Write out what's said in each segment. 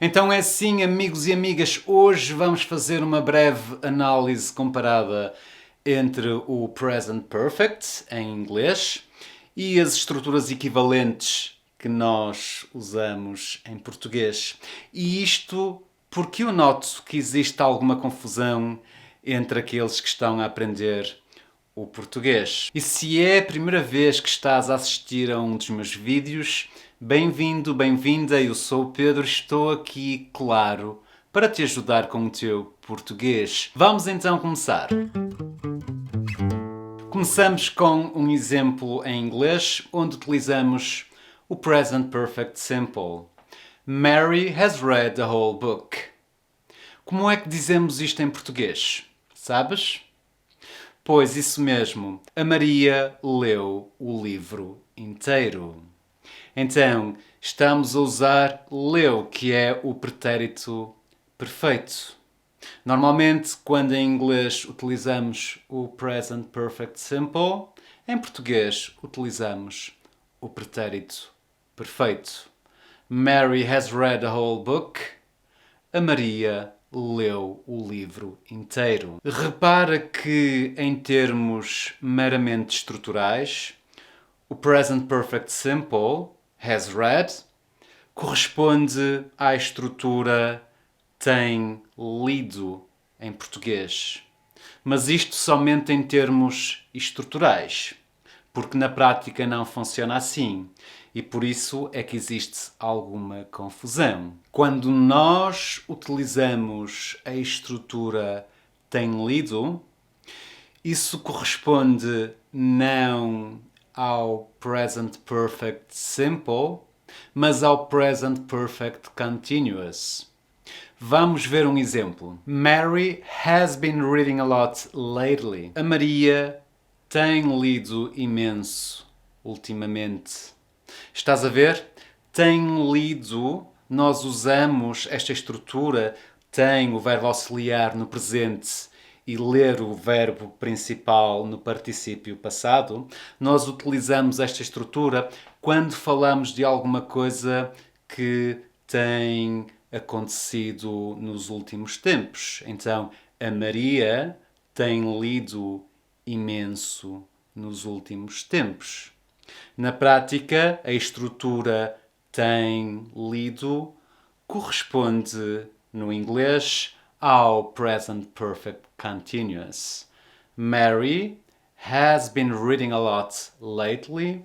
Então é assim, amigos e amigas, hoje vamos fazer uma breve análise comparada entre o Present Perfect, em inglês, e as estruturas equivalentes que nós usamos em português. E isto porque eu noto que existe alguma confusão entre aqueles que estão a aprender o português. E se é a primeira vez que estás a assistir a um dos meus vídeos, bem-vindo, bem-vinda, eu sou o Pedro, estou aqui, claro, para te ajudar com o teu português. Vamos então começar. Começamos com um exemplo em inglês, onde utilizamos o Present Perfect Simple. Mary has read the whole book. Como é que dizemos isto em português? Sabes? Pois, isso mesmo. A Maria leu o livro inteiro. Então, estamos a usar leu, que é o pretérito perfeito. Normalmente, quando em inglês utilizamos o Present Perfect Simple, em português utilizamos o pretérito perfeito. Mary has read the whole book. A Maria leu o livro inteiro. Repara que, em termos meramente estruturais, o Present Perfect Simple, has read, corresponde à estrutura tem lido em português. Mas isto somente em termos estruturais, porque na prática não funciona assim. E por isso é que existe alguma confusão. Quando nós utilizamos a estrutura tem lido, isso corresponde não ao Present Perfect Simple, mas ao Present Perfect Continuous. Vamos ver um exemplo. Mary has been reading a lot lately. A Maria tem lido imenso ultimamente. Estás a ver? Tem lido, nós usamos esta estrutura, tem o verbo auxiliar no presente e ler o verbo principal no particípio passado. Nós utilizamos esta estrutura quando falamos de alguma coisa que tem acontecido nos últimos tempos. Então, a Maria tem lido imenso nos últimos tempos. Na prática, a estrutura tem lido corresponde, no inglês, ao Present Perfect Continuous. Mary has been reading a lot lately.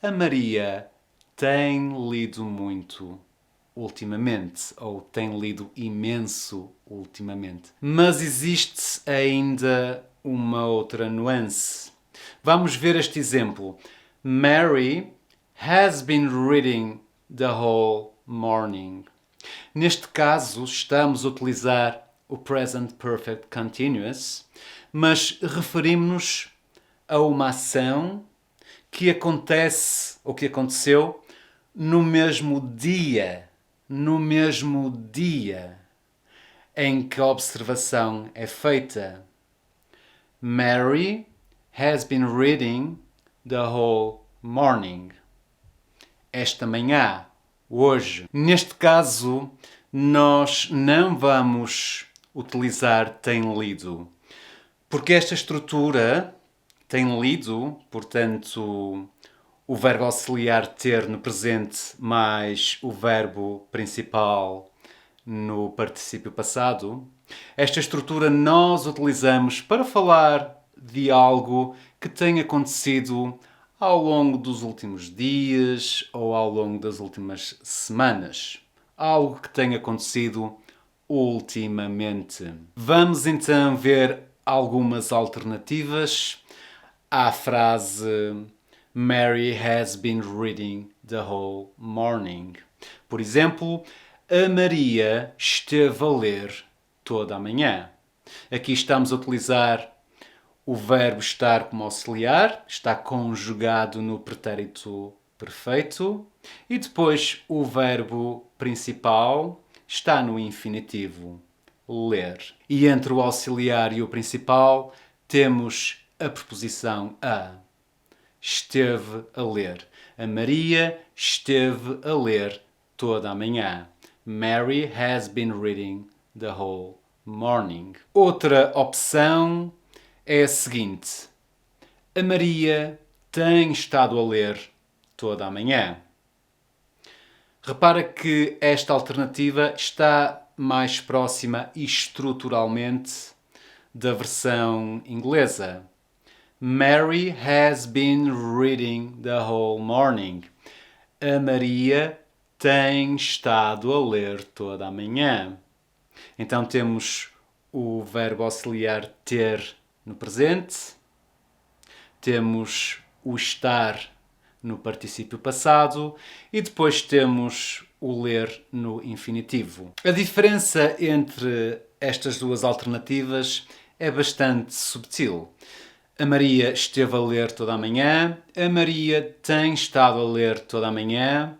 A Maria tem lido muito ultimamente, ou tem lido imenso ultimamente. Mas existe ainda uma outra nuance. Vamos ver este exemplo. Mary has been reading the whole morning. Neste caso, estamos a utilizar o Present Perfect Continuous, mas referimos-nos a uma ação que acontece ou que aconteceu no mesmo dia em que a observação é feita. Mary has been reading the whole morning. Esta manhã, hoje. Neste caso, nós não vamos utilizar tem lido, porque esta estrutura tem lido, portanto, o verbo auxiliar ter no presente mais o verbo principal no particípio passado. Esta estrutura nós utilizamos para falar de algo que tem acontecido ao longo dos últimos dias ou ao longo das últimas semanas. Algo que tem acontecido ultimamente. Vamos então ver algumas alternativas à frase Mary has been reading the whole morning. Por exemplo, a Maria esteve a ler toda a manhã. Aqui estamos a utilizar o verbo estar como auxiliar, está conjugado no pretérito perfeito, e depois o verbo principal está no infinitivo, ler. E entre o auxiliar e o principal temos a preposição a. Esteve a ler. A Maria esteve a ler toda a manhã. Mary has been reading the whole morning. Outra opção é a seguinte: a Maria tem estado a ler toda a manhã. Repara que esta alternativa está mais próxima estruturalmente da versão inglesa. Mary has been reading the whole morning. A Maria tem estado a ler toda a manhã. Então temos o verbo auxiliar ter no presente, temos o estar no particípio passado e depois temos o ler no infinitivo. A diferença entre estas duas alternativas é bastante subtil. A Maria esteve a ler toda a manhã, a Maria tem estado a ler toda a manhã.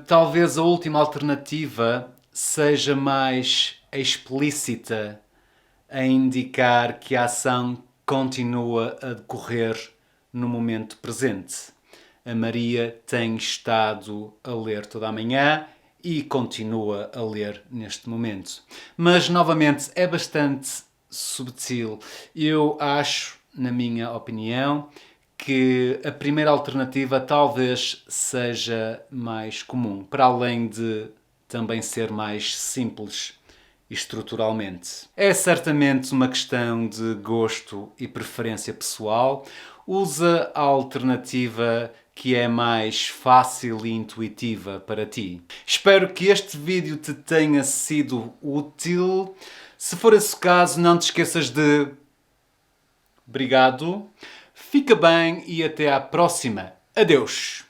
Talvez a última alternativa seja mais explícita a indicar que a ação continua a decorrer no momento presente. A Maria tem estado a ler toda a manhã e continua a ler neste momento. Mas, novamente, é bastante subtil. Eu acho, na minha opinião, que a primeira alternativa talvez seja mais comum, para além de também ser mais simples estruturalmente. É certamente uma questão de gosto e preferência pessoal. Usa a alternativa que é mais fácil e intuitiva para ti. Espero que este vídeo te tenha sido útil. Se for esse o caso, não te esqueças de... Obrigado, fica bem e até à próxima. Adeus!